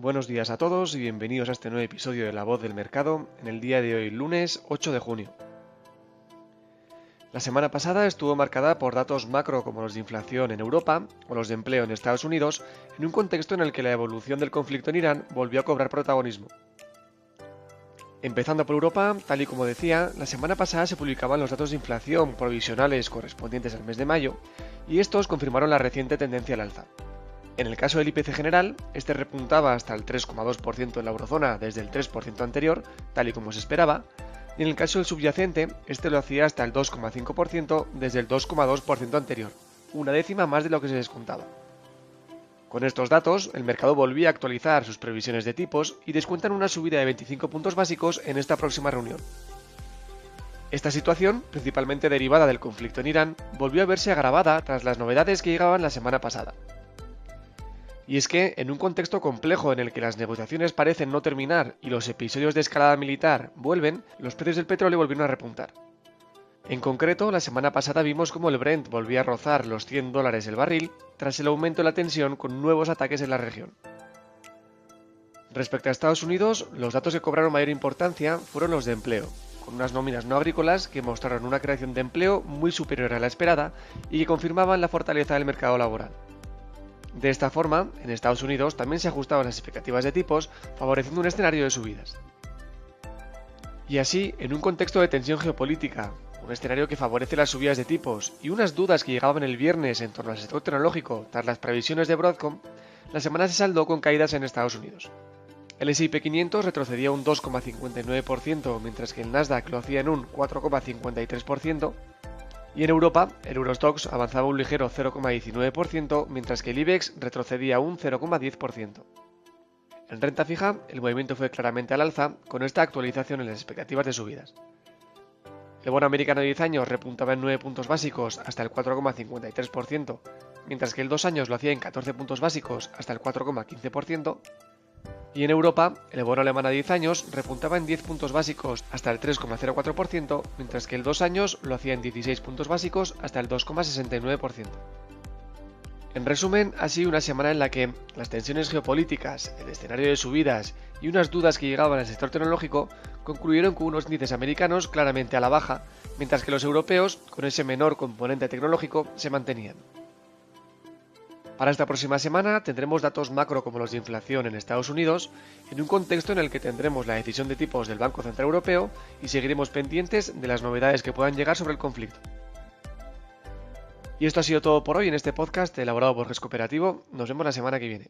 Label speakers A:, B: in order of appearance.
A: Buenos días a todos y bienvenidos a este nuevo episodio de La Voz del Mercado en el día de hoy, lunes 8 de junio. La semana pasada estuvo marcada por datos macro como los de inflación en Europa o los de empleo en Estados Unidos, en un contexto en el que la evolución del conflicto en Irán volvió a cobrar protagonismo. Empezando por Europa, tal y como decía, la semana pasada se publicaban los datos de inflación provisionales correspondientes al mes de mayo, y estos confirmaron la reciente tendencia al alza. En el caso del IPC general, este repuntaba hasta el 3,2% en la eurozona desde el 3% anterior, tal y como se esperaba, y en el caso del subyacente, este lo hacía hasta el 2,5% desde el 2,2% anterior, una décima más de lo que se descontaba. Con estos datos, el mercado volvía a actualizar sus previsiones de tipos y descuentan una subida de 25 puntos básicos en esta próxima reunión. Esta situación, principalmente derivada del conflicto en Irán, volvió a verse agravada tras las novedades que llegaban la semana pasada. Y es que, en un contexto complejo en el que las negociaciones parecen no terminar y los episodios de escalada militar vuelven, los precios del petróleo volvieron a repuntar. En concreto, la semana pasada vimos cómo el Brent volvía a rozar los $100 el barril tras el aumento de la tensión con nuevos ataques en la región. Respecto a Estados Unidos, los datos que cobraron mayor importancia fueron los de empleo, con unas nóminas no agrícolas que mostraron una creación de empleo muy superior a la esperada y que confirmaban la fortaleza del mercado laboral. De esta forma, en Estados Unidos también se ajustaban las expectativas de tipos, favoreciendo un escenario de subidas. Y así, en un contexto de tensión geopolítica, un escenario que favorece las subidas de tipos y unas dudas que llegaban el viernes en torno al sector tecnológico tras las previsiones de Broadcom, la semana se saldó con caídas en Estados Unidos. El S&P 500 retrocedía un 2,59%, mientras que el Nasdaq lo hacía en un 4,53%, y en Europa, el Eurostoxx avanzaba un ligero 0,19%, mientras que el IBEX retrocedía un 0,10%. En renta fija, el movimiento fue claramente al alza, con esta actualización en las expectativas de subidas. El bono americano de 10 años repuntaba en 9 puntos básicos hasta el 4,53%, mientras que el 2 años lo hacía en 14 puntos básicos hasta el 4,15%, y en Europa, el bono alemán a 10 años repuntaba en 10 puntos básicos hasta el 3,04%, mientras que el 2 años lo hacía en 16 puntos básicos hasta el 2,69%. En resumen, ha sido una semana en la que las tensiones geopolíticas, el escenario de subidas y unas dudas que llegaban al sector tecnológico concluyeron con unos índices americanos claramente a la baja, mientras que los europeos, con ese menor componente tecnológico, se mantenían. Para esta próxima semana tendremos datos macro como los de inflación en Estados Unidos, en un contexto en el que tendremos la decisión de tipos del Banco Central Europeo y seguiremos pendientes de las novedades que puedan llegar sobre el conflicto. Y esto ha sido todo por hoy en este podcast elaborado por GES Cooperativo. Nos vemos la semana que viene.